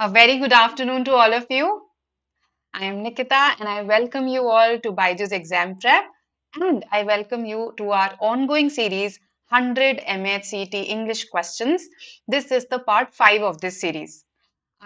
A very good afternoon to all of you. I am Nikita and I welcome you all to BYJU'S exam prep and I welcome you to our ongoing series 100 MAH CET English questions. This is the part 5 of this series.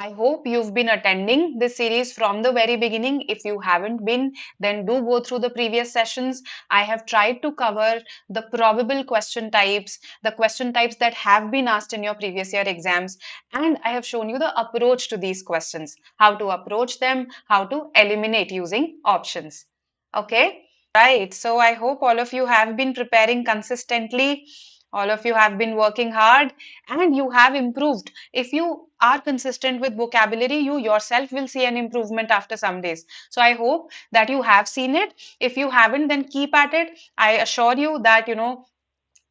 I hope you've been attending this series from the very beginning. If you haven't been, then do go through the previous sessions. I have tried to cover the probable question types that have been asked in your previous year exams, and I have shown you the approach to these questions, how to approach them, how to eliminate using options. Okay? Right. So I hope all of you have been preparing consistently. All of you have been working hard and you have improved. If you are consistent with vocabulary, you yourself will see an improvement after some days. So I hope that you have seen it. If you haven't, then keep at it. I assure you that,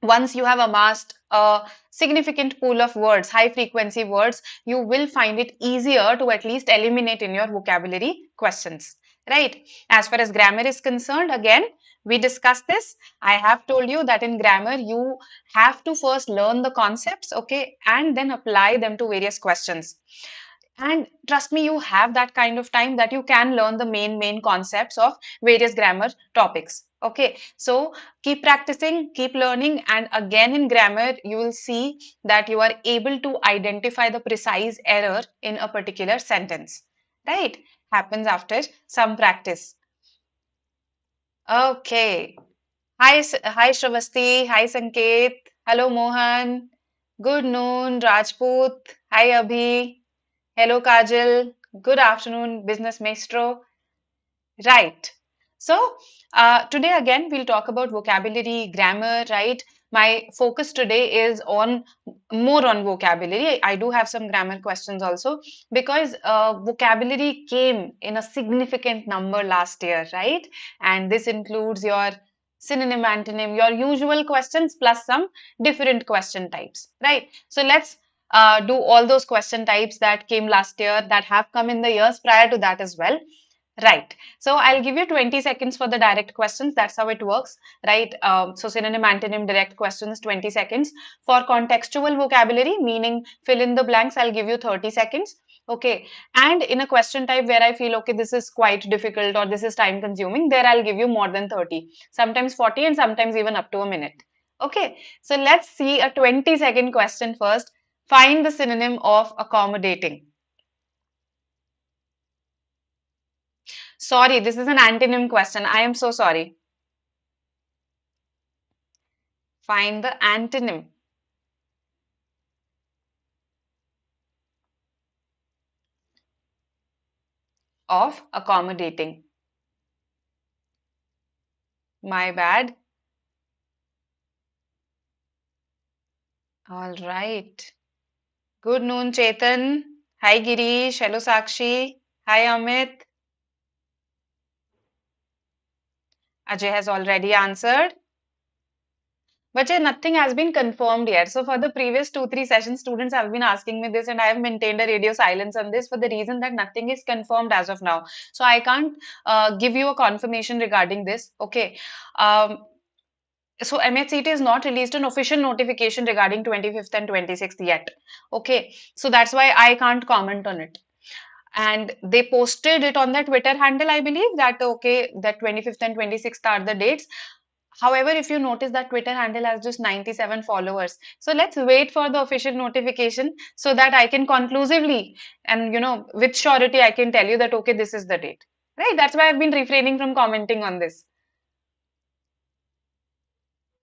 once you have amassed a significant pool of words, high frequency words, you will find it easier to at least eliminate in your vocabulary questions. Right? As far as grammar is concerned, again, we discussed this. I have told you that in grammar, you have to first learn the concepts, okay, and then apply them to various questions. And trust me, you have that kind of time that you can learn the main concepts of various grammar topics. Okay, so keep practicing, keep learning, and again in grammar, you will see that you are able to identify the precise error in a particular sentence. Right? Happens after some practice. Okay. Hi Shravasti. Hi Sanket. Hello Mohan. Good noon, Rajput. Hi Abhi. Hello, Kajal. Good afternoon, Business Maestro. Right. So, today again, we'll talk about vocabulary, grammar, right? My focus today is on more on vocabulary. I do have some grammar questions also because vocabulary came in a significant number last year, right? And this includes your synonym, antonym, your usual questions plus some different question types, right? So let's do all those question types that came last year that have come in the years prior to that as well. Right. So I'll give you 20 seconds for the direct questions. That's how it works, right? So synonym, antonym, direct questions, 20 seconds. For contextual vocabulary, meaning fill in the blanks, I'll give you 30 seconds. Okay. And in a question type where I feel, okay, this is quite difficult or this is time consuming, there I'll give you more than 30, sometimes 40 and sometimes even up to a minute. Okay. So let's see a 20-second question first. Find the synonym of accommodating. Sorry, this is an antonym question. I am so sorry. Find the antonym of accommodating. My bad. All right. Good noon, Chetan. Hi, Girish. Hello, Sakshi. Hi, Amit. Ajay has already answered. But nothing has been confirmed yet. So for the previous 2, 3 sessions, students have been asking me this, and I have maintained a radio silence on this for the reason that nothing is confirmed as of now. So I can't give you a confirmation regarding this. Okay. So MAHCET is not released an official notification regarding 25th and 26th yet. Okay. So that's why I can't comment on it. And they posted it on their Twitter handle, I believe, that okay, that 25th and 26th are the dates. However, if you notice that Twitter handle has just 97 followers. So let's wait for the official notification so that I can conclusively and with surety I can tell you that okay, this is the date. Right? That's why I've been refraining from commenting on this.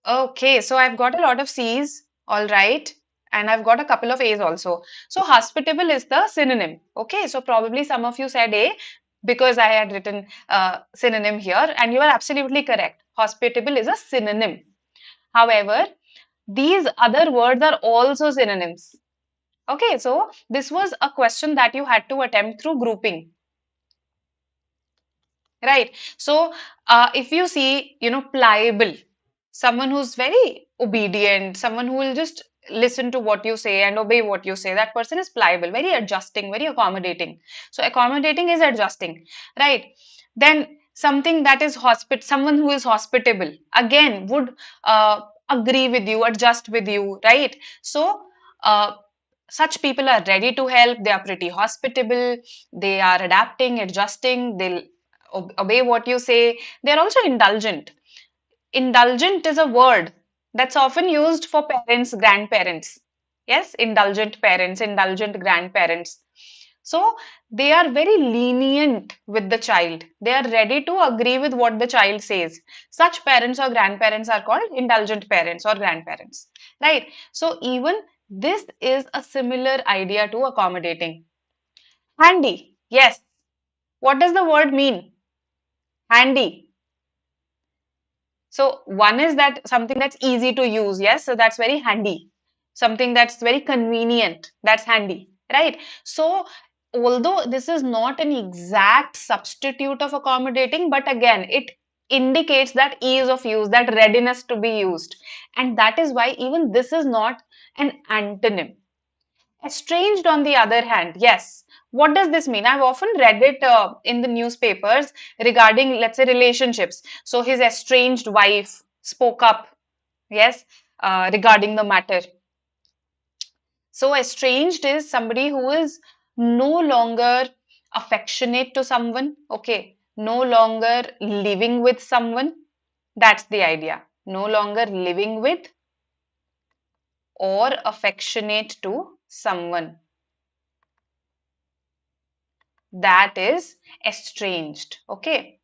Okay, so I've got a lot of C's, all right, and I've got a couple of A's also. So hospitable is the synonym. Okay, so probably some of you said A because I had written synonym here, and you are absolutely correct. Hospitable is a synonym. However, these other words are also synonyms. Okay, so this was a question that you had to attempt through grouping. Right. So, if you see, pliable, someone who's very obedient, someone who will just listen to what you say and obey what you say, that person is pliable, very adjusting, very accommodating. So, accommodating is adjusting, right? Then something that is someone who is hospitable, again, would agree with you, adjust with you, right? So, Such people are ready to help, they are pretty hospitable, they are adapting, adjusting, they'll obey what you say. They're also indulgent. Indulgent is a word that's often used for parents, grandparents. Yes, indulgent parents, indulgent grandparents. So they are very lenient with the child. They are ready to agree with what the child says. Such parents or grandparents are called indulgent parents or grandparents. Right? So even this is a similar idea to accommodating. Handy. Yes. What does the word mean? Handy. So one is that something that's easy to use, yes, so that's very handy. Something that's very convenient, that's handy, right? So although this is not an exact substitute of accommodating, but again, it indicates that ease of use, that readiness to be used. And that is why even this is not an antonym. Estranged, on the other hand, yes. What does this mean? I've often read it in the newspapers regarding, let's say, relationships. So his estranged wife spoke up, yes, regarding the matter. So estranged is somebody who is no longer affectionate to someone, okay, no longer living with someone. That's the idea. No longer living with or affectionate to someone. That is estranged. Okay.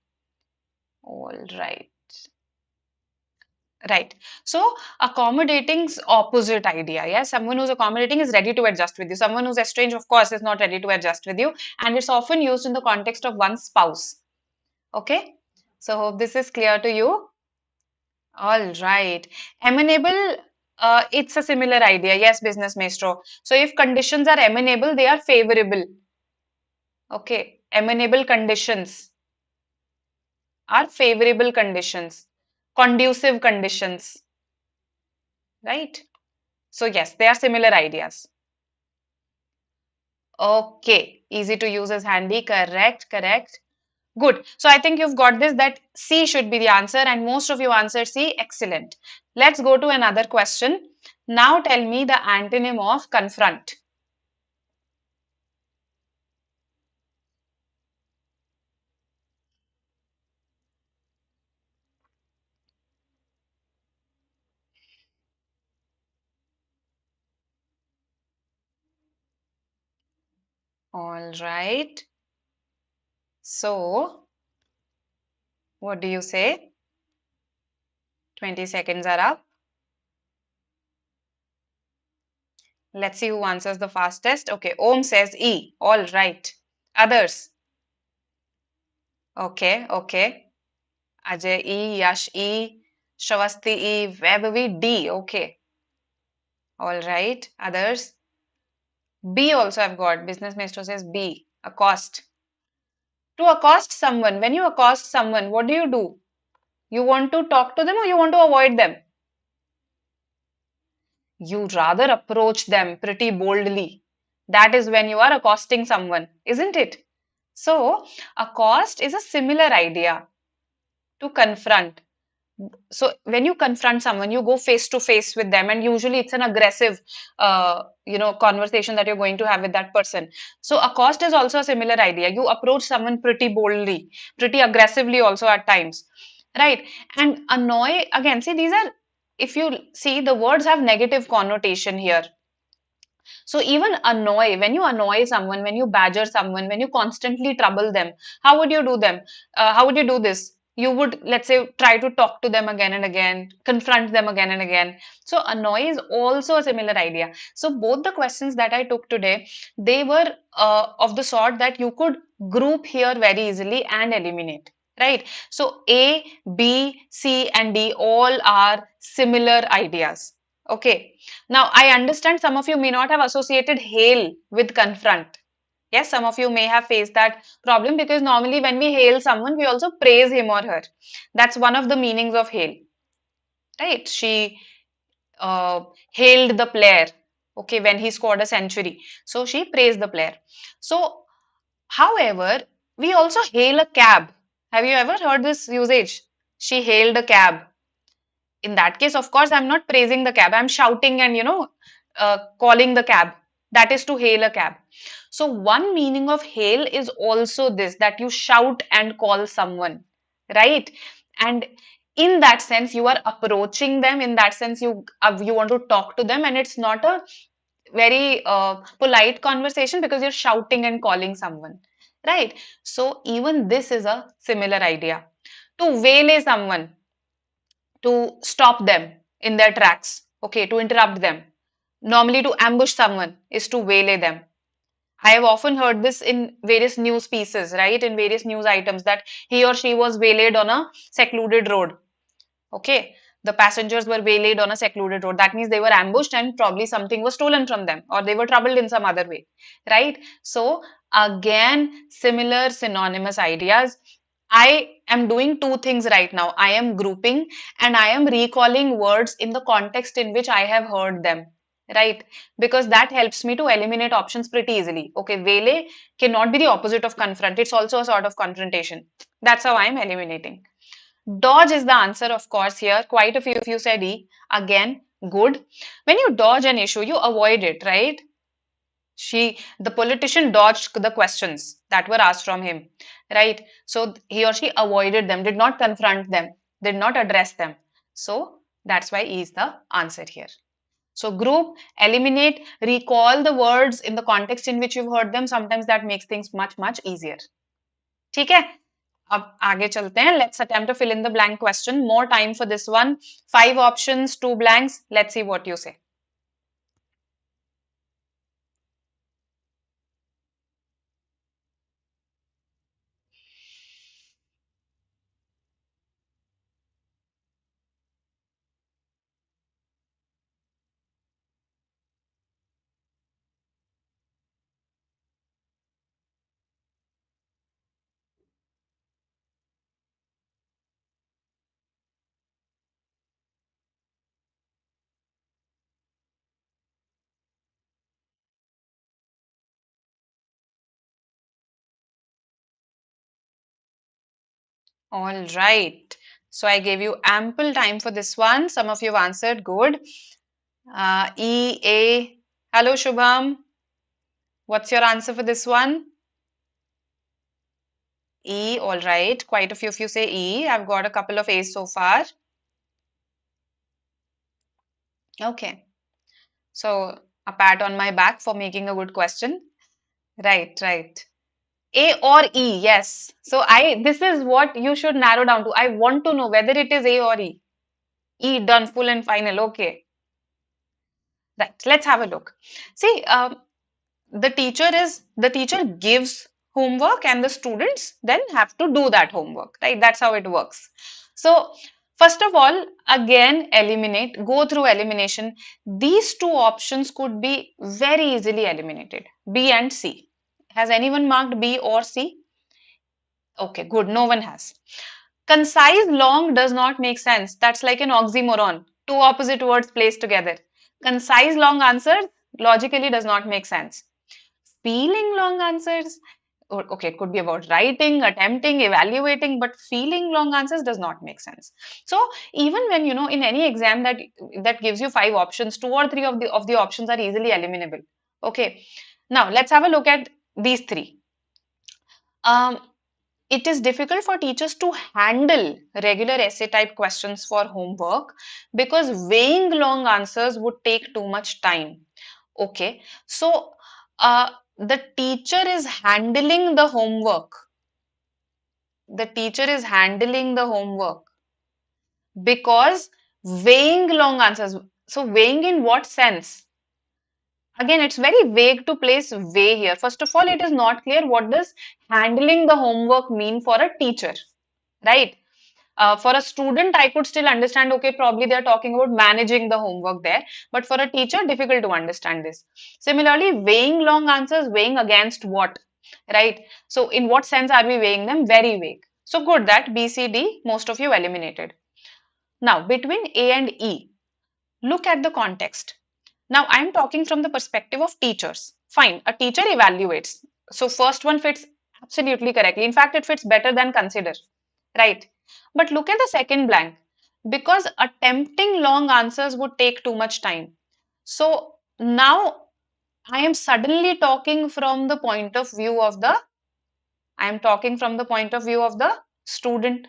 All right. Right. So accommodating's opposite idea. Yeah. Someone who's accommodating is ready to adjust with you. Someone who's estranged, of course, is not ready to adjust with you. And it's often used in the context of one's spouse. Okay. So hope this is clear to you. All right. Amenable, it's a similar idea. Yes, business maestro. So if conditions are amenable, they are favorable. Okay. Amenable conditions are favorable conditions, conducive conditions, right? So yes, they are similar ideas. Okay, easy to use as handy, correct, correct. Good. So I think you've got this, that C should be the answer, and most of you answered C. Excellent. Let's go to another question. Now tell me the antonym of confront. All right. So what do you say? 20 seconds are up. Let's see who answers the fastest. Okay, Om says E. All right. Others? Okay, okay. Ajay E, Yash E, Shravasti E, Vaibhavi D. Okay. All right. Others? B also I've got. Business Maestro says B. Accost. To accost someone. When you accost someone, what do? You want to talk to them or you want to avoid them? You rather approach them pretty boldly. That is when you are accosting someone, isn't it? So, accost is a similar idea to confront. So when you confront someone, you go face to face with them, and usually it's an aggressive conversation that you're going to have with that person. So accost is also a similar idea. You approach someone pretty boldly, pretty aggressively also at times, right? And annoy, again, see, these are, if you see, the words have negative connotation here. So even annoy, when you annoy someone, when you badger someone, when you constantly trouble them, how would you do them? How would you do this? You would, let's say, try to talk to them again and again, confront them again and again. So annoy is also a similar idea. So both the questions that I took today, they were of the sort that you could group here very easily and eliminate. Right? So A, B, C, and D all are similar ideas. Okay. Now, I understand some of you may not have associated hail with confront. Yes, some of you may have faced that problem, because normally when we hail someone, we also praise him or her. That's one of the meanings of hail, right? She hailed the player, okay, when he scored a century. So she praised the player. So, however, we also hail a cab. Have you ever heard this usage? She hailed a cab. In that case, of course, I'm not praising the cab. I'm shouting and, calling the cab. That is to hail a cab. So one meaning of hail is also this, that you shout and call someone, right? And in that sense, you are approaching them. In that sense, you want to talk to them, and it's not a very polite conversation because you're shouting and calling someone, right? So even this is a similar idea. To waylay someone, to stop them in their tracks, okay, to interrupt them. Normally, to ambush someone is to waylay them. I have often heard this in various news pieces, right? In various news items that he or she was waylaid on a secluded road. Okay. The passengers were waylaid on a secluded road. That means they were ambushed and probably something was stolen from them or they were troubled in some other way, right? So, again, similar synonymous ideas. I am doing two things right now. I am grouping and I am recalling words in the context in which I have heard them, right? Because that helps me to eliminate options pretty easily. Okay, waylay cannot be the opposite of confront. It's also a sort of confrontation. That's how I'm eliminating. Dodge is the answer, of course, here. Quite a few of you said E. Again, good. When you dodge an issue, you avoid it, right? The politician dodged the questions that were asked from him, right? So he or she avoided them, did not confront them, did not address them. So that's why E is the answer here. So group, eliminate, recall the words in the context in which you've heard them. Sometimes that makes things much, much easier. ठीक है? अब आगे चलते हैं. Let's attempt to fill in the blank question. More time for this one. 5 options, 2 blanks. Let's see what you say. All right. So I gave you ample time for this one. Some of you have answered good. E, A. Hello, Shubham. What's your answer for this one? E, all right. Quite a few of you say E. I've got a couple of A's so far. Okay. So a pat on my back for making a good question. Right, right. A or E, yes. So this is what you should narrow down to. I want to know whether it is A or E. E, done, full and final. Okay. Right. Let's have a look. See, the teacher gives homework and the students then have to do that homework, right? That's how it works. So first of all, again, go through elimination. These two options could be very easily eliminated, B and C. Has anyone marked B or C? Okay, good. No one has. Concise long does not make sense. That's like an oxymoron. Two opposite words placed together. Concise long answers logically does not make sense. Feeling long answers, okay, it could be about writing, attempting, evaluating, but feeling long answers does not make sense. So even when in any exam that gives you 5 options, 2 or 3 of the options are easily eliminable. Okay, now let's have a look at these three. It is difficult for teachers to handle regular essay type questions for homework because weighing long answers would take too much time. Okay, so the teacher is handling the homework. The teacher is handling the homework because weighing long answers. So, weighing in what sense? Again, it's very vague to place weigh here. First of all, it is not clear what does handling the homework mean for a teacher, right? For a student, I could still understand, okay, probably they're talking about managing the homework there, but for a teacher, difficult to understand this. Similarly, weighing long answers, weighing against what, right? So, in what sense are we weighing them? Very vague. So, good that B, C, D, most of you eliminated. Now, between A and E, look at the context. Now, I'm talking from the perspective of teachers. Fine, a teacher evaluates. So, first one fits absolutely correctly. In fact, it fits better than consider, right? But look at the second blank. Because attempting long answers would take too much time. So, now I am suddenly talking from the point of view of the, I am talking from the point of view of the student.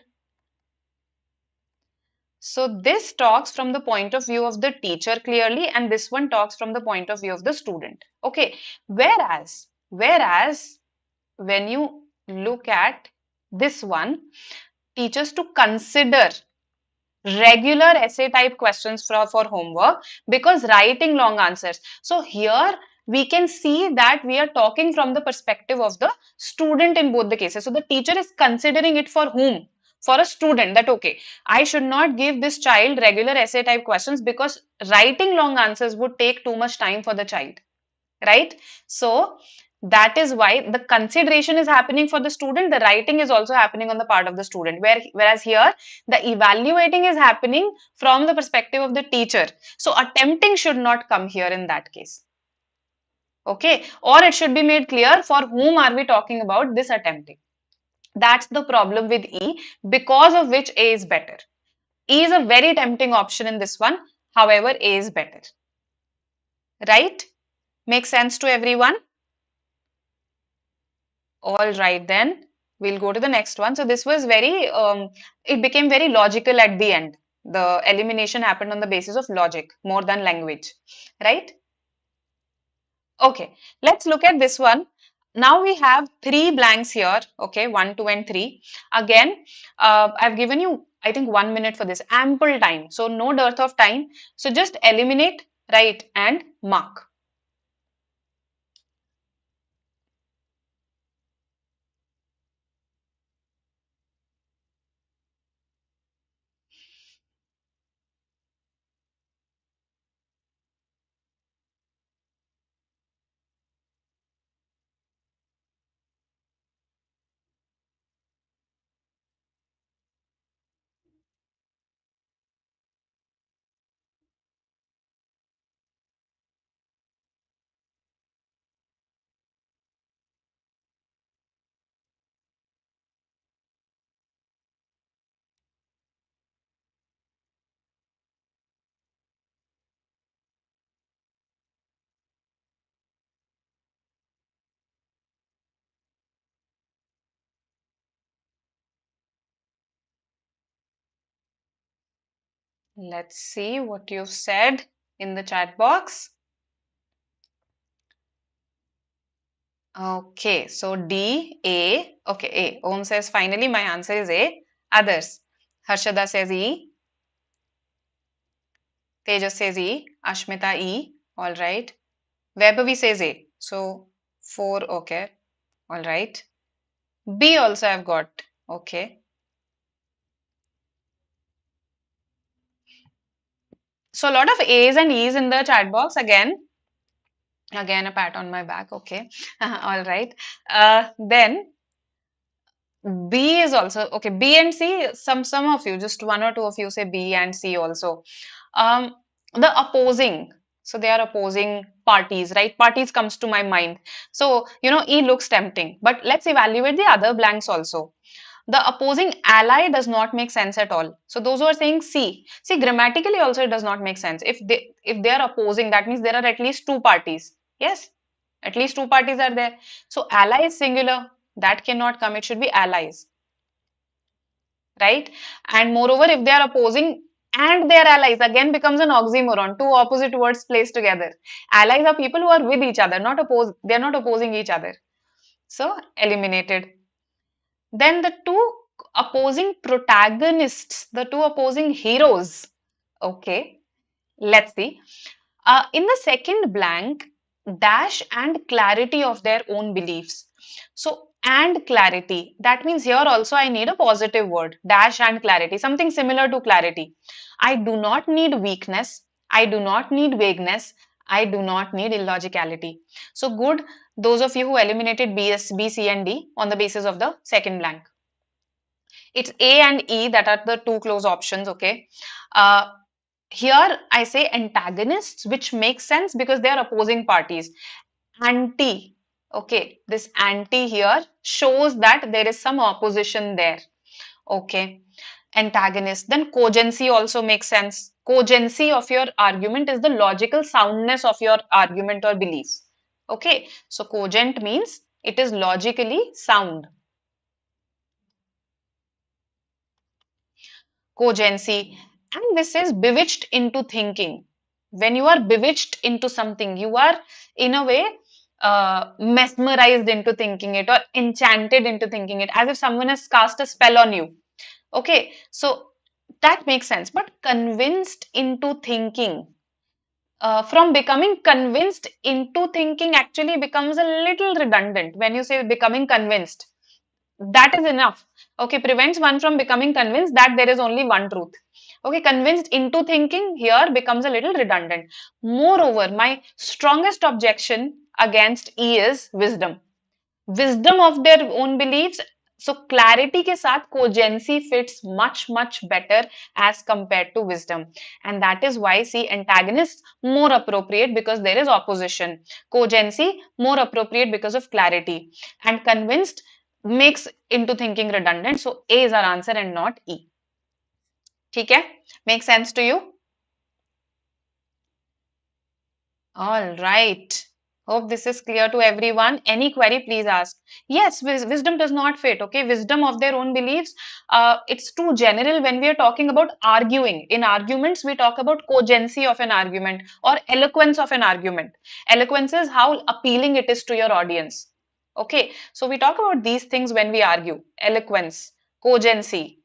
So this talks from the point of view of the teacher clearly, and this one talks from the point of view of the student. Okay. Whereas when you look at this one, teachers to consider regular essay type questions for homework because writing long answers. So here we can see that we are talking from the perspective of the student in both the cases. So the teacher is considering it for whom? For a student, that okay, I should not give this child regular essay type questions because writing long answers would take too much time for the child, right? So that is why the consideration is happening for the student, the writing is also happening on the part of the student, whereas here the evaluating is happening from the perspective of the teacher. So attempting should not come here in that case. Okay, or it should be made clear for whom are we talking about this attempting. That's the problem with E, because of which A is better. E is a very tempting option in this one, however A is better, right? Makes sense to everyone? All right, then we'll go to the next one. So this was very, it became very logical at the end. The elimination happened on the basis of logic more than language, right? Okay, let's look at this one. Now we have three blanks here, okay, 1, 2, and 3. Again, I've given you, I think, 1 minute for this, ample time. So no dearth of time. So just eliminate, write, and mark. Let's see what you've said in the chat box. Okay, so D, A. Okay, A. Om says finally my answer is A. Others. Harshada says E. Tejas says E. Ashmita E. All right. Vaibhavi says A. So 4. Okay. All right. B also I've got. Okay. So a lot of A's and E's in the chat box again. Again, a pat on my back. Okay. All right. Then B is also okay. B and C, some of you, just one or two of you say B and C also. The opposing. So they are opposing parties, right? Parties comes to my mind. So, E looks tempting, but let's evaluate the other blanks also. The opposing ally does not make sense at all. So those who are saying C, see grammatically also it does not make sense. If they are opposing, that means there are at least two parties. Yes, at least two parties are there. So ally is singular. That cannot come. It should be allies, right? And moreover, if they are opposing and they are allies, again becomes an oxymoron. Two opposite words placed together. Allies are people who are with each other, not opposed. They are not opposing each other. So eliminated. Then the two opposing protagonists, the two opposing heroes. Okay, let's see. In the second blank, dash and clarity of their own beliefs. So, and clarity. That means here also I need a positive word. Dash and clarity. Something similar to clarity. I do not need weakness. I do not need vagueness. I do not need illogicality. So good. Those of you who eliminated B, C, and D on the basis of the second blank. It's A and E that are the two close options, okay? Here I say antagonists, which makes sense because they are opposing parties. Anti, okay, this anti here shows that there is some opposition there, okay? Antagonist. Then cogency also makes sense. Cogency of your argument is the logical soundness of your argument or belief, Okay, so cogent means it is logically sound. Cogency, and this is bewitched into thinking. When you are bewitched into something, you are in a way mesmerized into thinking it or enchanted into thinking it, as if someone has cast a spell on you. Okay, so that makes sense. But convinced into thinking, from becoming convinced into thinking actually becomes a little redundant when you say becoming convinced. That is enough. Okay, prevents one from becoming convinced that there is only one truth. Okay, convinced into thinking here becomes a little redundant. Moreover, my strongest objection against E is wisdom. Wisdom of their own beliefs. So clarity के साथ cogency fits much better as compared to wisdom, and that is why see antagonists more appropriate because there is opposition. Cogency more appropriate because of clarity, and convinced makes into thinking redundant. So A is our answer and not E. ठीक है? Make sense to you? All right. Hope this is clear to everyone. Any query, please ask. Yes, wisdom does not fit. Okay, wisdom of their own beliefs. It's too general when we are talking about arguing. In arguments, we talk about cogency of an argument or eloquence of an argument. Eloquence is how appealing it is to your audience. Okay, so we talk about these things when we argue. Eloquence, cogency,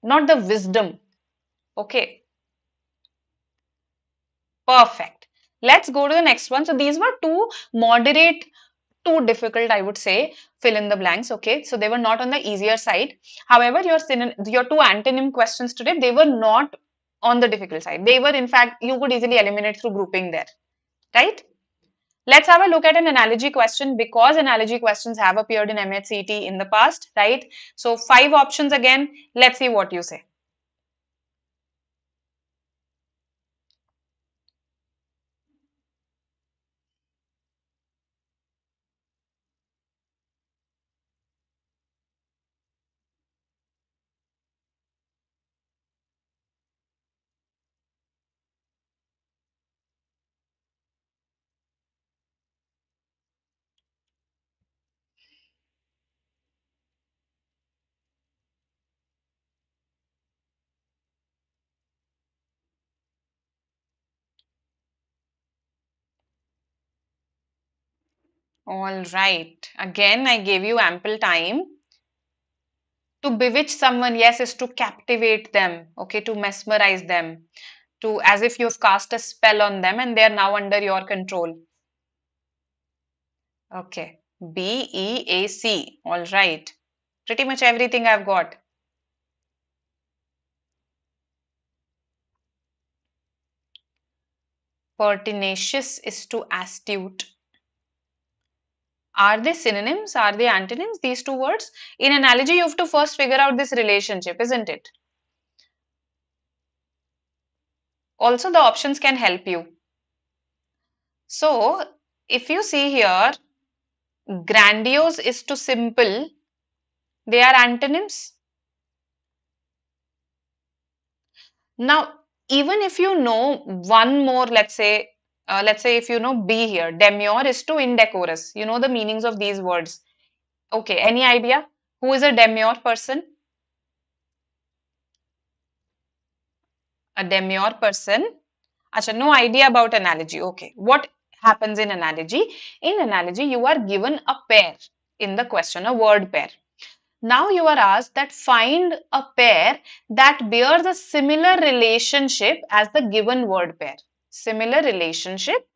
not the wisdom. Okay. Perfect. Let's go to the next one. So these were two moderate, too difficult, I would say, fill in the blanks. Okay, so they were not on the easier side. However, your two antonym questions today, they were not on the difficult side. They were, in fact, you could easily eliminate through grouping there, right? Let's have a look at an analogy question because analogy questions have appeared in MAH CET in the past, right? So five options again. Let's see what you say. All right. Again, I gave you ample time. To bewitch someone, yes, is to captivate them, okay, to mesmerize them, to as if you've cast a spell on them and they are now under your control. Okay, BEAC. All right. Pretty much everything I've got. Pertinacious is to astute. Are they synonyms? Are they antonyms? These two words? In analogy, you have to first figure out this relationship, isn't it? Also, the options can help you. So, if you see here, grandiose is to simple. They are antonyms. Now, even if you know one more, let's say if you know B here, demure is to indecorous. You know the meanings of these words. Okay, any idea? Who is a demure person? A demure person. Acha, no idea about analogy. Okay, what happens in analogy? In analogy, you are given a pair in the question, a word pair. Now you are asked that find a pair that bears a similar relationship as the given word pair. Similar relationship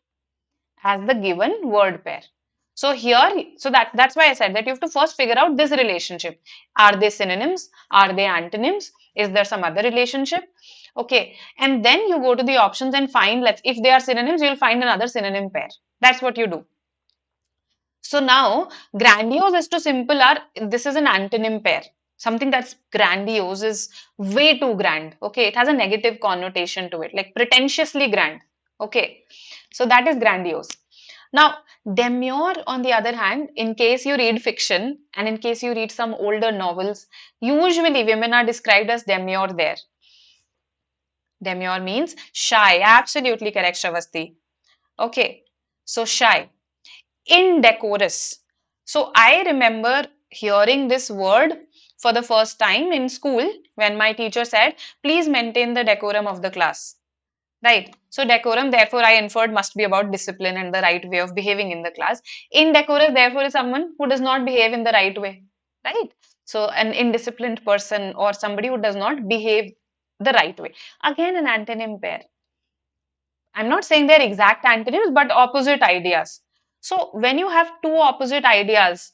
as the given word pair. So here, that's why I said that you have to first figure out this relationship. Are they synonyms? Are they antonyms? Is there some other relationship? Okay, and then you go to the options and find, if they are synonyms, you'll find another synonym pair. That's what you do. So now, grandiose is to simple are, this is an antonym pair. Something that's grandiose is way too grand. Okay, it has a negative connotation to it, like pretentiously grand. Okay, so that is grandiose. Now, demure, on the other hand, in case you read fiction and in case you read some older novels, usually women are described as demure there. Demure means shy. Absolutely correct, Shavasti. Okay, so shy. Indecorous. So I remember hearing this word for the first time in school when my teacher said, please maintain the decorum of the class. Right. So decorum, therefore, I inferred must be about discipline and the right way of behaving in the class. Indecorous, therefore, is someone who does not behave in the right way. Right. So an indisciplined person or somebody who does not behave the right way. Again, an antonym pair. I'm not saying they're exact antonyms, but opposite ideas. So when you have two opposite ideas,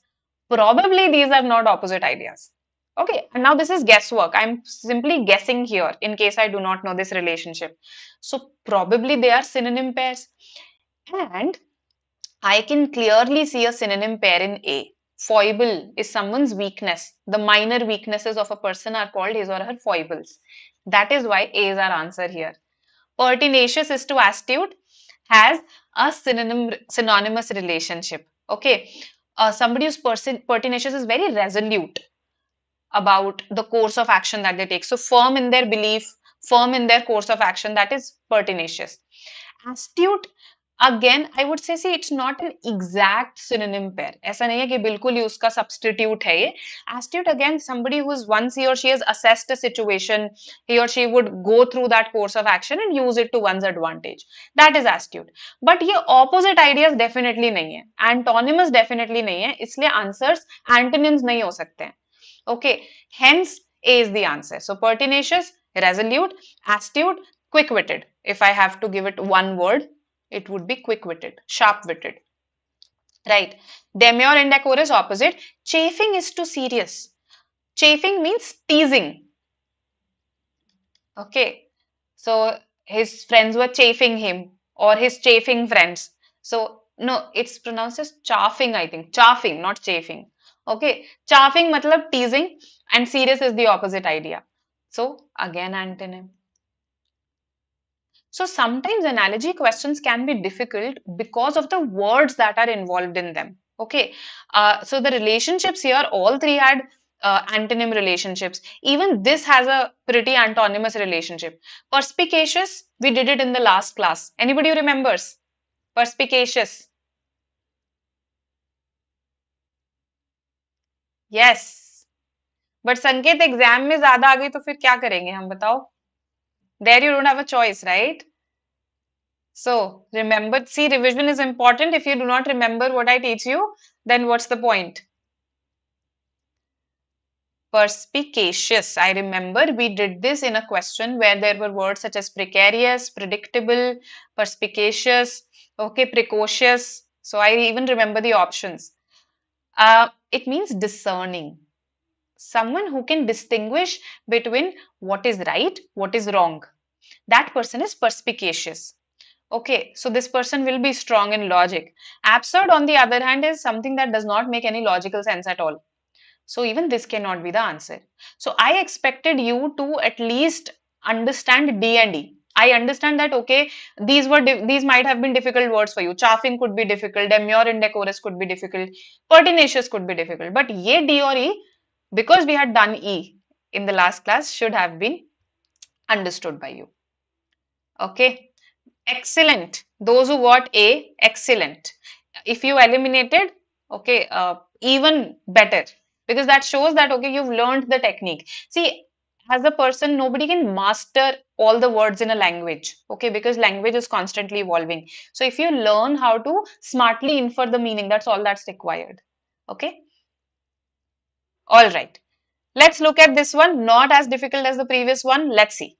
probably these are not opposite ideas. Okay, and now this is guesswork. I'm simply guessing here in case I do not know this relationship. So probably they are synonym pairs. And I can clearly see a synonym pair in A. Foible is someone's weakness. The minor weaknesses of a person are called his or her foibles. That is why A is our answer here. Pertinacious is to astute, has a synonymous relationship. Okay, somebody who's pertinacious is very resolute about the course of action that they take. So firm in their belief, firm in their course of action. That is pertinacious. Astute, again I would say, see, it's not an exact synonym pair. ऐसा नहीं है कि बिल्कुल ही उसका substitute है ये. Astute, again, somebody who's once he or she has assessed a situation, he or she would go through that course of action and use it to one's advantage. That is astute. But ये opposite ideas definitely नहीं है. Antonymous definitely नहीं है. इसलिए answers antonyms नहीं हो सकते हैं. Okay, hence A is the answer. So pertinacious, resolute, astute, quick-witted. If I have to give it one word, it would be quick-witted, sharp-witted. Right. Demure, indecorous, opposite. Chafing is too serious. Chafing means teasing. Okay. So his friends were chafing him or his chafing friends. So no, it's pronounced as chaffing, I think. Chaffing, not chafing. Okay. Chaffing matlab teasing and serious is the opposite idea. So again antonym. So sometimes analogy questions can be difficult because of the words that are involved in them. Okay, so the relationships here, all three had antonym relationships. Even this has a pretty antonymous relationship. Perspicacious, we did it in the last class. Anybody who remembers? Perspicacious. Yes. But संकेत exam में ज्यादा आ गई तो फिर क्या करेंगे हम बताओ? There you don't have a choice, right? So remember, see, revision is important. If you do not remember what I teach you, then what's the point? Perspicacious. I remember we did this in a question where there were words such as precarious, predictable, perspicacious, okay, precocious. So I even remember the options. It means discerning. Someone who can distinguish between what is right, what is wrong. That person is perspicacious. Okay, so this person will be strong in logic. Absurd, on the other hand, is something that does not make any logical sense at all. So even this cannot be the answer. So I expected you to at least understand D and E. I understand that, okay, these might have been difficult words for you. Chaffing could be difficult, demure, indecorous could be difficult, pertinacious could be difficult. But ye D or E, because we had done E in the last class, should have been understood by you. Okay. Excellent. Those who got A, excellent. If you eliminated, okay, even better. Because that shows that, okay, you've learned the technique. See, as a person, nobody can master all the words in a language, okay, because language is constantly evolving. So if you learn how to smartly infer the meaning, that's all that's required. Okay. All right. Let's look at this one. Not as difficult as the previous one. Let's see.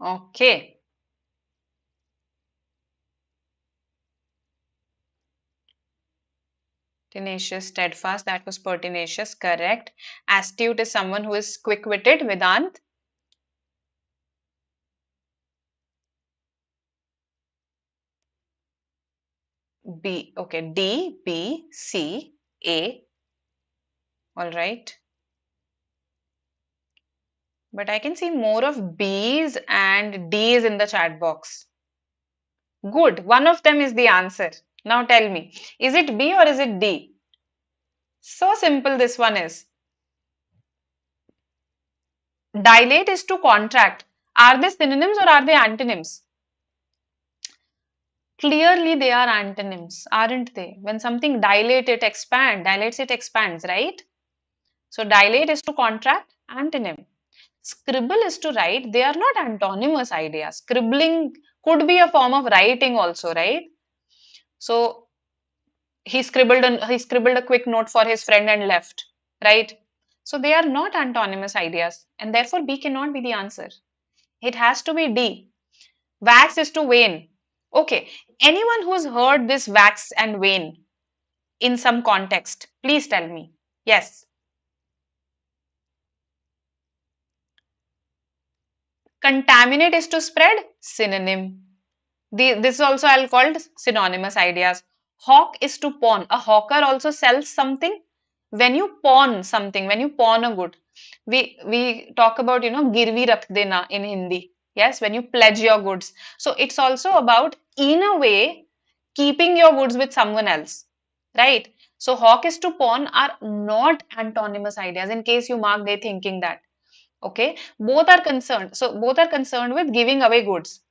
Okay. Tenacious, steadfast, that was pertinacious, correct. Astute is someone who is quick-witted, Vedant. B, okay, D, B, C, A, all right. But I can see more of B's and D's in the chat box. Good, one of them is the answer. Now tell me, is it B or is it D? So simple this one is. Dilate is to contract. Are they synonyms or are they antonyms? Clearly they are antonyms, aren't they? When something dilate, it expand. Dilates, it expands, right? So dilate is to contract, antonym. Scribble is to write. They are not antonymous ideas. Scribbling could be a form of writing also, right? So he scribbled a quick note for his friend and left, right? So they are not antonymous ideas, and therefore B cannot be the answer. It has to be D. Wax is to wane. Okay, anyone who's heard this wax and wane in some context, please tell me. Yes. Contaminate is to spread, synonym. This is also I'll called synonymous ideas. Hawk is to pawn. A hawker also sells something. When you pawn something, when you pawn a good, we talk about girvi rakh dena in Hindi. Yes, when you pledge your goods. So it's also about in a way keeping your goods with someone else, right? So hawk is to pawn are not antonymous ideas. In case you mark they thinking that. Okay, both are concerned. So both are concerned with giving away goods.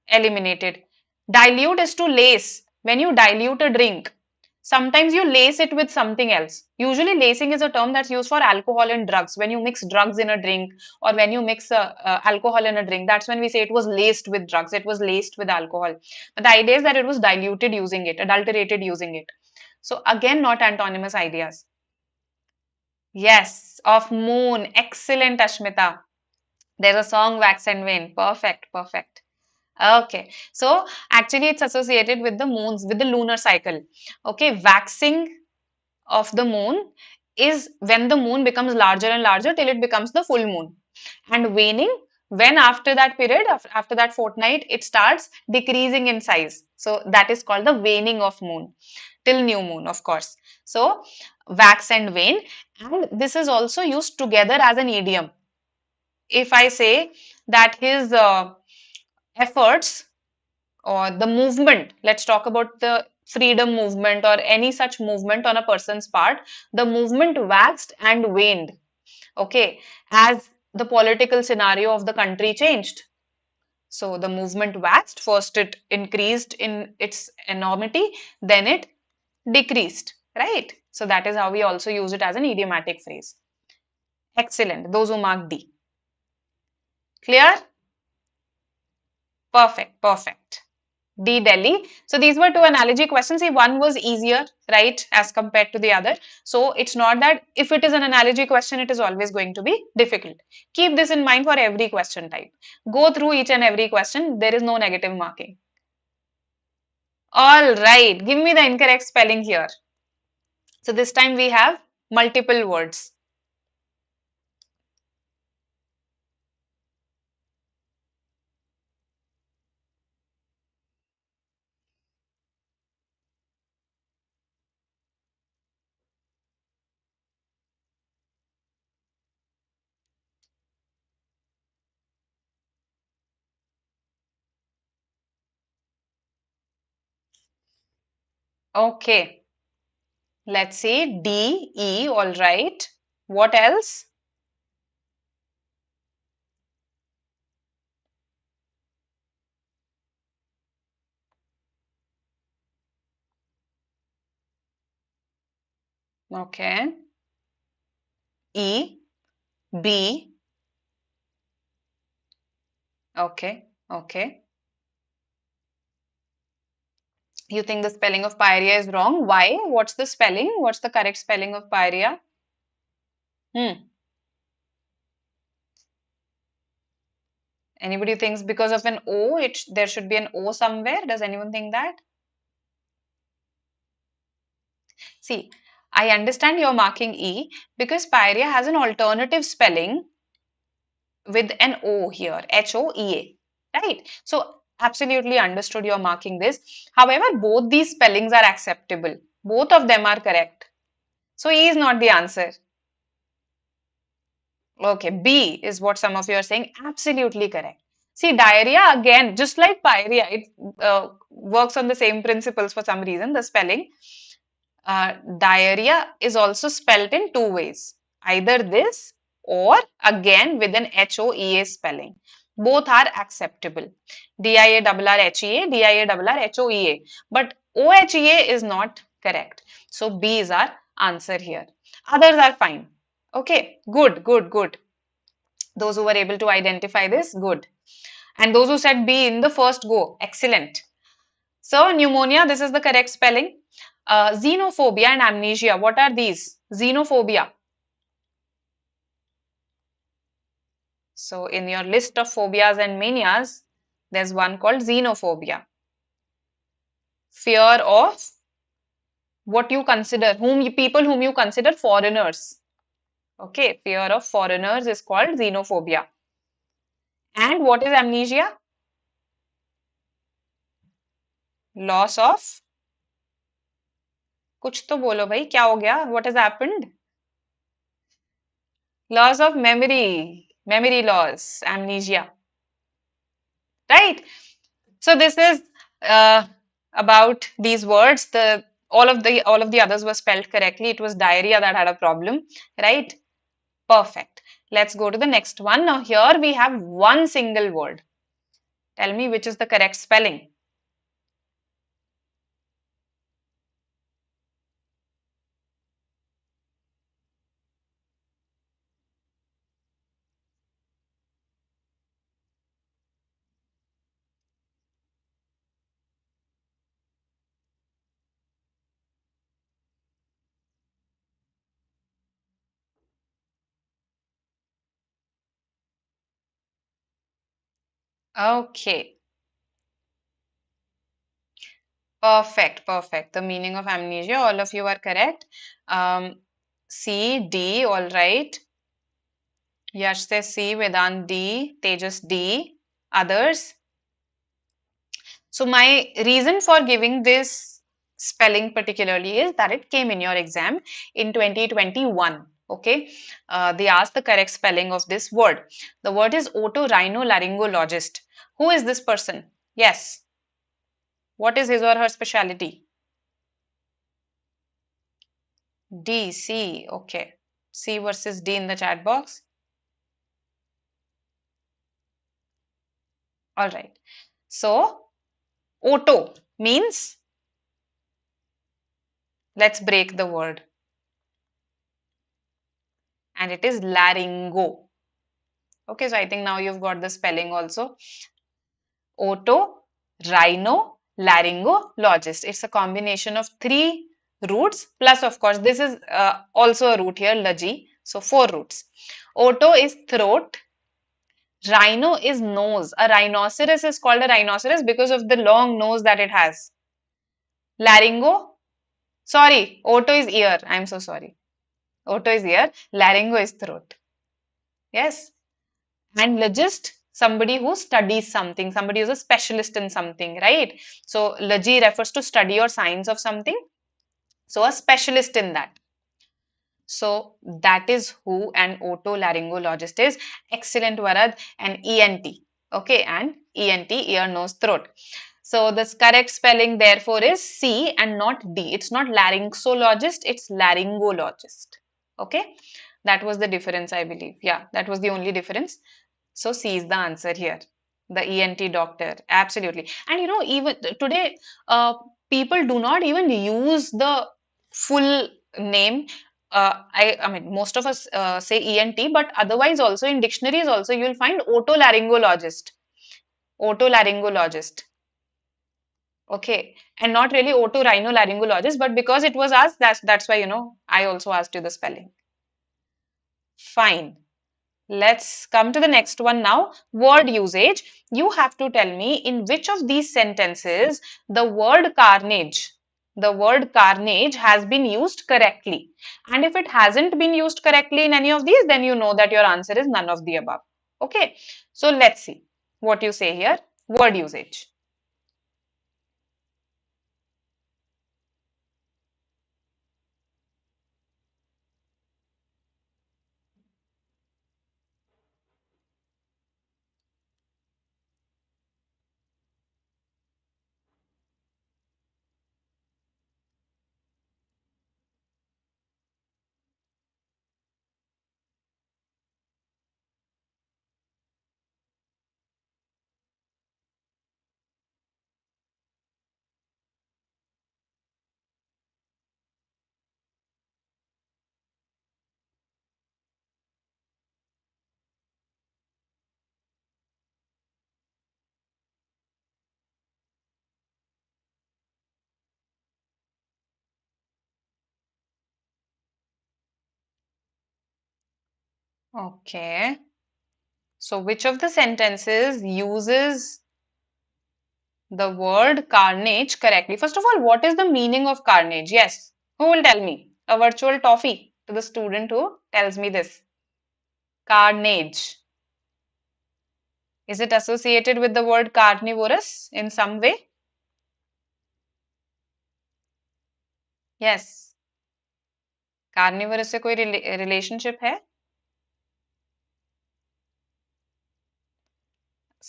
Eliminated. Dilute is to lace. When you dilute a drink, sometimes you lace it with something else. Usually, lacing is a term that's used for alcohol and drugs. When you mix drugs in a drink or when you mix alcohol in a drink, that's when we say it was laced with drugs, it was laced with alcohol. But the idea is that it was diluted using it, adulterated using it. So, again, not antonymous ideas. Yes, of moon. Excellent, Ashmita. There's a song, Wax and Wane. Perfect, perfect. Okay, so actually it's associated with the moons, with the lunar cycle. Okay, waxing of the moon is when the moon becomes larger and larger till it becomes the full moon. And waning, when after that period, after that fortnight, it starts decreasing in size. So that is called the waning of moon till new moon, of course. So wax and wane, and this is also used together as an idiom. If I say that his efforts or the movement, let's talk about the freedom movement or any such movement on a person's part, the movement waxed and waned, okay, as the political scenario of the country changed. So the movement waxed, first it increased in its enormity, then it decreased, right? So that is how we also use it as an idiomatic phrase. Excellent, those who mark D. Clear? Perfect, perfect. D Delhi. So these were two analogy questions. See, one was easier, right, as compared to the other. So it's not that if it is an analogy question, it is always going to be difficult. Keep this in mind for every question type. Go through each and every question. There is no negative marking. All right. Give me the incorrect spelling here. So this time we have multiple words. Okay. Let's see. D, E. All right. What else? Okay. E, B. Okay. Okay. You think the spelling of pyrrhia is wrong? Why? What's the spelling? What's the correct spelling of pyrrhia? Anybody thinks because of an O, there should be an O somewhere? Does anyone think that? See, I understand you're marking E because pyorrhea has an alternative spelling with an O here, HOEA, right? So, absolutely understood you're marking this. However, both these spellings are acceptable. Both of them are correct. So, E is not the answer. Okay, B is what some of you are saying. Absolutely correct. See, diarrhea again, just like pyorrhea, it works on the same principles for some reason, the spelling. Diarrhea is also spelled in two ways. Either this or again with an HOEA spelling. Both are acceptable. DIARRHEA, DIARRHOEA. But OHEA is not correct. So B is our answer here. Others are fine. Okay, good, good, good. Those who were able to identify this, good. And those who said B in the first go, excellent. So, pneumonia, this is the correct spelling. Xenophobia and amnesia, what are these? Xenophobia. So, in your list of phobias and manias, there's one called xenophobia. Fear of what you consider, people whom you consider foreigners. Okay, fear of foreigners is called xenophobia. And what is amnesia? Loss of, कुछ तो बोलो भाई, क्या हो गया? What has happened? Loss of memory loss, amnesia. Right? So this is about these words. All of the others were spelled correctly. It was diarrhea that had a problem, right? Perfect. Let's go to the next one. Now here we have one single word. Tell me which is the correct spelling. Okay. Perfect, perfect. The meaning of amnesia, all of you are correct. C, D, all right. Yash says C, Vedant D, Tejas D. Others? So my reason for giving this spelling particularly is that it came in your exam in 2021. Okay, they asked the correct spelling of this word. The word is otorhinolaryngologist. Who is this person? Yes. What is his or her specialty? D, C. Okay. C versus D in the chat box. All right. So, oto means, let's break the word. And it is laryngo. Okay, so I think now you've got the spelling also. Otorhinolaryngologist. It's a combination of three roots plus, of course, this is also a root here, logy. So four roots. Oto is throat. Rhino is nose. A rhinoceros is called a rhinoceros because of the long nose that it has. Laryngo. Sorry, oto is ear. I'm so sorry. Oto is ear. Laryngo is throat. Yes. And logist, somebody who studies something, somebody who's a specialist in something, right? So logy refers to study or science of something. So a specialist in that. So that is who an otolaryngologist is. Excellent, Varad. And ENT. Okay, and ENT, ear, nose, throat. So the correct spelling therefore is C and not D. It's not laryngologist, it's laryngologist. Okay, that was the difference, I believe. Yeah, that was the only difference. So C is the answer here. The ENT doctor, absolutely. And you know, even today, people do not even use the full name. I mean, most of us say ENT, but otherwise also in dictionaries also you will find otolaryngologist. Otolaryngologist. Okay, and not really otorhinolaryngologist, but because it was asked, that's why I also asked you the spelling. Fine. Let's come to the next one now. Word usage. You have to tell me in which of these sentences the word carnage, the word carnage has been used correctly. And if it hasn't been used correctly in any of these, then you know that your answer is none of the above. Okay, so let's see what you say here. Word usage. Okay. So which of the sentences uses the word carnage correctly? First of all, what is the meaning of carnage? Yes. Who will tell me? A virtual toffee to the student who tells me this. Carnage. Is it associated with the word carnivorous in some way? Yes. Carnivorous से कोई relationship है?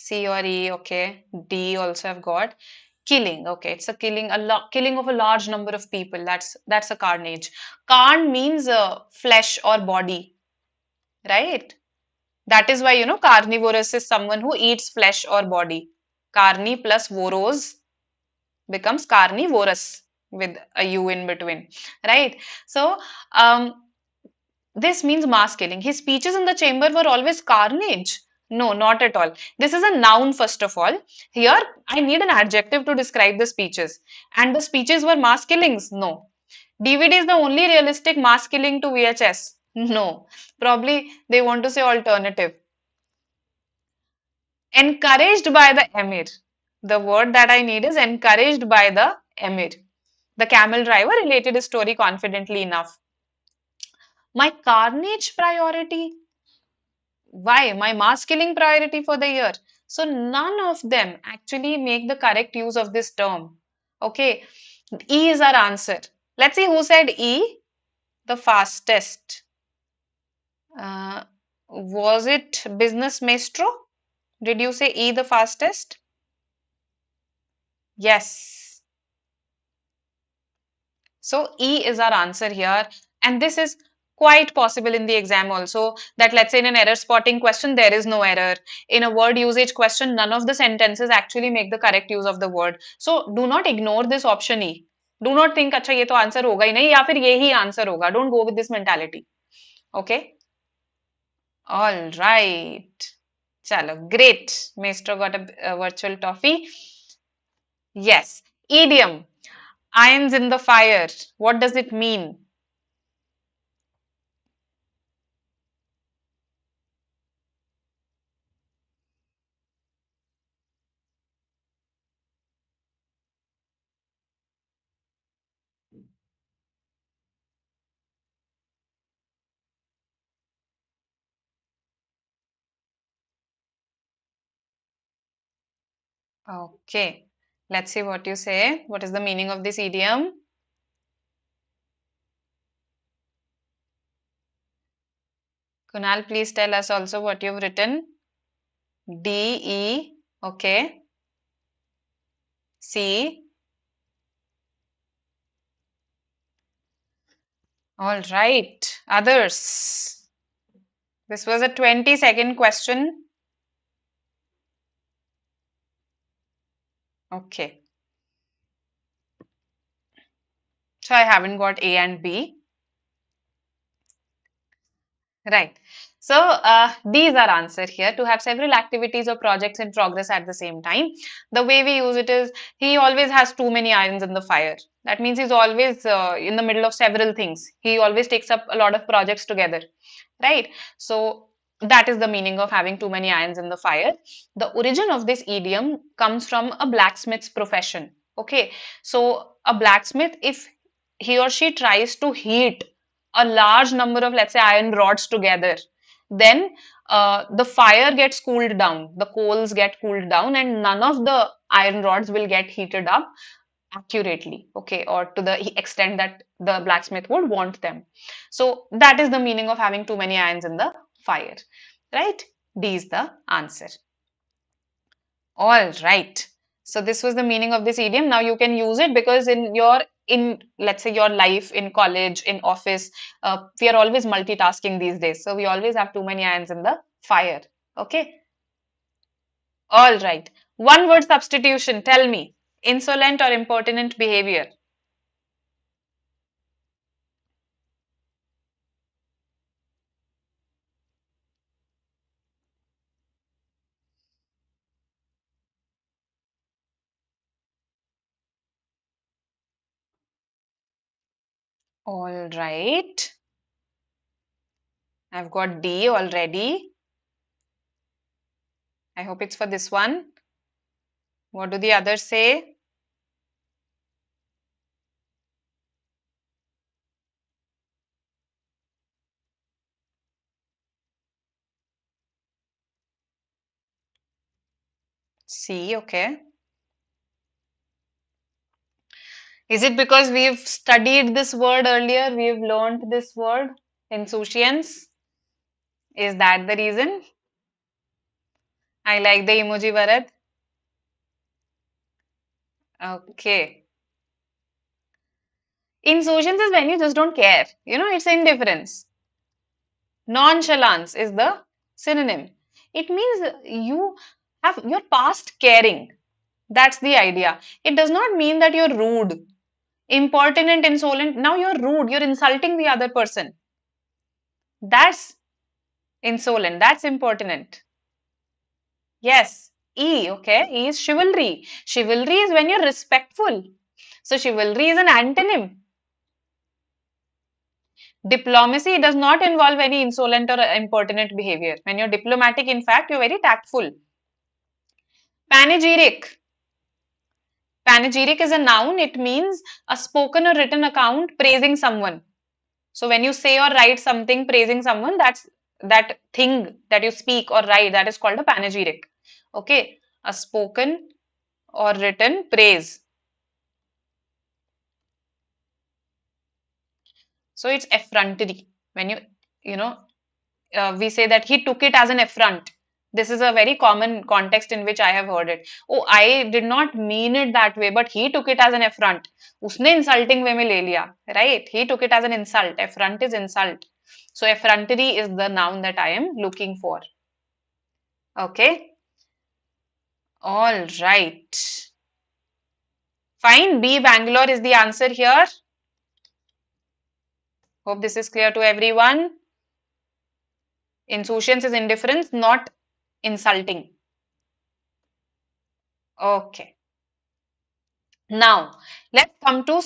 C or E, okay. D also I've got. Killing, okay. It's a killing, killing of a large number of people. That's a carnage. Carn means flesh or body, right? That is why, carnivorous is someone who eats flesh or body. Carni plus voros becomes carnivorous with a U in between, right? So, this means mass killing. His speeches in the chamber were always carnage. No, not at all. This is a noun, first of all. Here, I need an adjective to describe the speeches. And the speeches were mass killings? No. DVD is the only realistic mass killing to VHS? No. Probably they want to say alternative. Encouraged by the emir. The word that I need is encouraged by the emir. The camel driver related his story confidently enough. My carnage priority. Why? My mass killing priority for the year. So none of them actually make the correct use of this term. Okay. E is our answer. Let's see who said E. The fastest. Uh, was it Business Maestro? Did you say E the fastest? Yes. So E is our answer here. And this is quite possible in the exam also, that let's say in an error spotting question, there is no error. In a word usage question, none of the sentences actually make the correct use of the word. So do not ignore this option E. Do not think, अच्छा ये तो answer होगा ही नहीं या फिर ये ही answer होगा. Don't go with this mentality. Okay? All right. Chalo, great. Maestro got a virtual toffee. Yes. Idiom. Irons in the fire. What does it mean? Okay, let's see what you say. What is the meaning of this idiom? Kunal, please tell us also what you've written. D, E, okay. C. All right, others. This was a 20-second question. Okay. So I haven't got A and B. Right. So these are answered here. To have several activities or projects in progress at the same time. The way we use it is he always has too many irons in the fire. That means he's always in the middle of several things. He always takes up a lot of projects together. Right. So that is the meaning of having too many irons in the fire. The origin of this idiom comes from a blacksmith's profession. Okay, so a blacksmith, if he or she tries to heat a large number of, let's say, iron rods together, then the fire gets cooled down, the coals get cooled down, and none of the iron rods will get heated up accurately, okay, or to the extent that the blacksmith would want them. So that is the meaning of having too many irons in the fire, right? D is the answer. All right. So this was the meaning of this idiom. Now you can use it because in let's say your life in college, in office, we are always multitasking these days. So we always have too many irons in the fire. Okay. All right. One word substitution. Tell me. Insolent or impertinent behavior. All right. I've got D already. I hope it's for this one. What do the others say? C, okay. Is it because we've studied this word earlier? We've learned this word insouciance? Is that the reason? I like the emoji, Bharat. Okay. Insouciance is when you just don't care. It's indifference. Nonchalance is the synonym. It means you're past caring. That's the idea. It does not mean that you're rude, impertinent, insolent. Now you're rude. You're insulting the other person. That's insolent. That's impertinent. Yes. E, okay. E is chivalry. Chivalry is when you're respectful. So chivalry is an antonym. Diplomacy does not involve any insolent or impertinent behavior. When you're diplomatic, in fact, you're very tactful. Panegyric. Panegyric is a noun. It means a spoken or written account praising someone. So when you say or write something praising someone, that thing that you speak or write, that is called a panegyric. Okay, a spoken or written praise. So it's effrontery. When you know, we say that he took it as an affront. This is a very common context in which I have heard it. Oh, I did not mean it that way, but he took it as an affront. उसने insulting way में ले लिया, right? He took it as an insult. Affront is insult. So effrontery is the noun that I am looking for. Okay. All right. Fine. B, Bangalore is the answer here. Hope this is clear to everyone. Insouciance is indifference, not insulting. Okay. Now, let's come to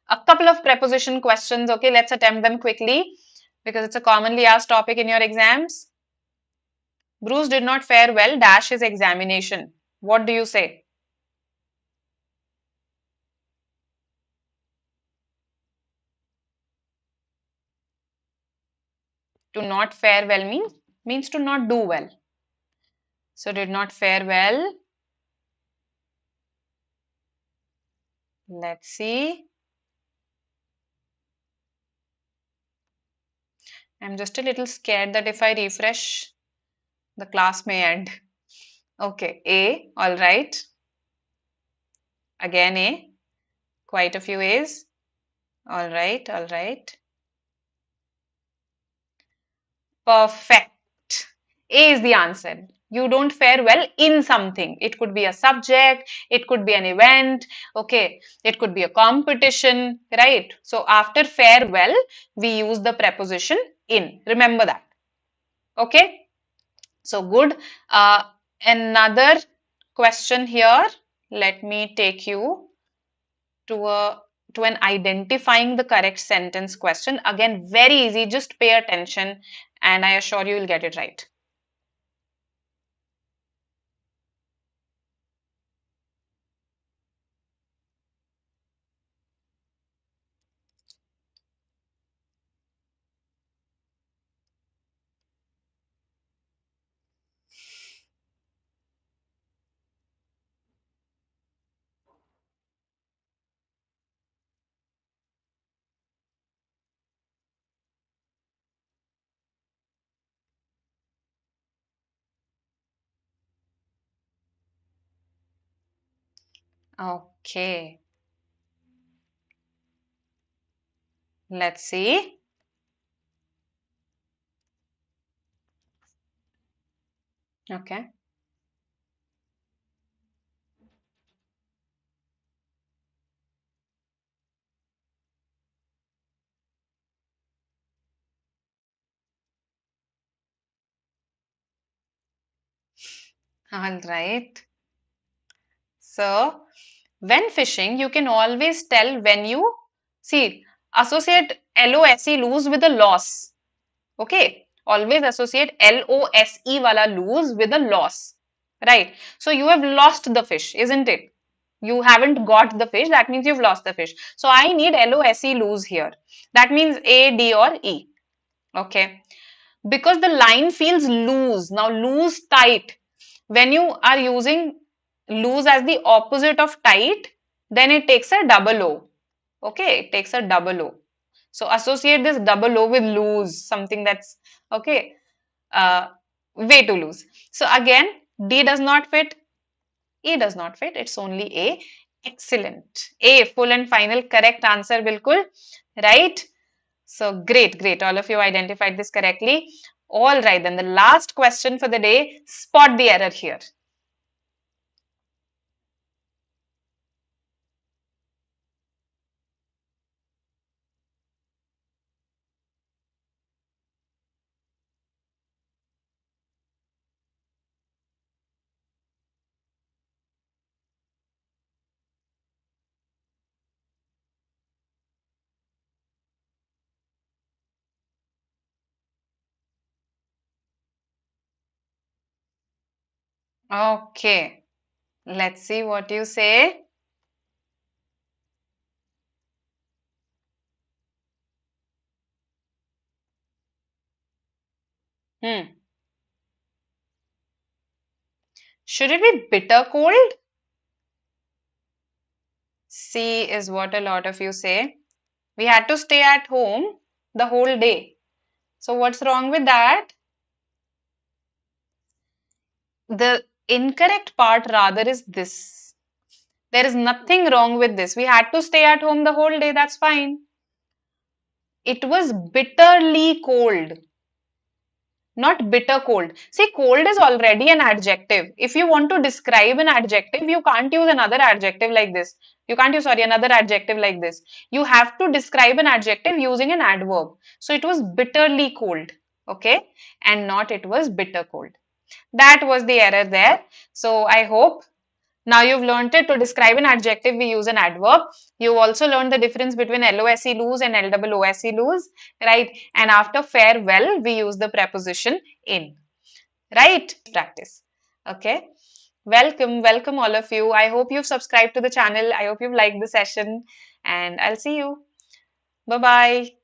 a couple of preposition questions. Okay, let's attempt them quickly because it's a commonly asked topic in your exams. Bruce did not fare well, dash his examination. What do you say? To not fare well means to not do well. So did not fare well. Let's see. I'm just a little scared that if I refresh, the class may end. Okay, A, all right. Again A, quite a few A's. All right, all right. Perfect. A is the answer. You don't fare well in something. It could be a subject, it could be an event, okay, it could be a competition, right? So after fare well, we use the preposition in. Remember that. Okay. So good. Another question here. Let me take you to an identifying the correct sentence question. Again, very easy. Just pay attention and I assure you will get it right. Okay, let's see. Okay. All right. So, when fishing, you can always tell when you see associate LOSE lose with a loss. Okay, always associate LOSE wala lose with a loss. Right. So you have lost the fish, isn't it? You haven't got the fish. That means you've lost the fish. So I need LOSE lose here. That means A, D, or E. Okay. Because the line feels loose. Now loose, tight. When you are using loose as the opposite of tight, then it takes a double O. Okay, it takes a double O. So associate this double O with loose, something that's okay, uh, way too loose. So again, D does not fit, E does not fit, it's only A. Excellent. A, full and final correct answer, bilkul. Right? So great, great. All of you identified this correctly. All right, then the last question for the day, spot the error here. Okay, let's see what you say. Hmm. Should it be bitter cold? C is what a lot of you say. We had to stay at home the whole day. So what's wrong with that? The incorrect part rather is this. There is nothing wrong with this. We had to stay at home the whole day. That's fine. It was bitterly cold. Not bitter cold. See, cold is already an adjective. If you want to describe an adjective, you can't use another adjective like this. You can't use, sorry, another adjective like this. You have to describe an adjective using an adverb. So it was bitterly cold, okay? And not it was bitter cold. That was the error there. So I hope now you've learned it. To describe an adjective, we use an adverb. You've also learned the difference between LOSE lose and LOOSE lose, right? And after farewell, we use the preposition in, right? Practice. Okay. Welcome, welcome all of you. I hope you've subscribed to the channel. I hope you've liked the session and I'll see you. Bye-bye.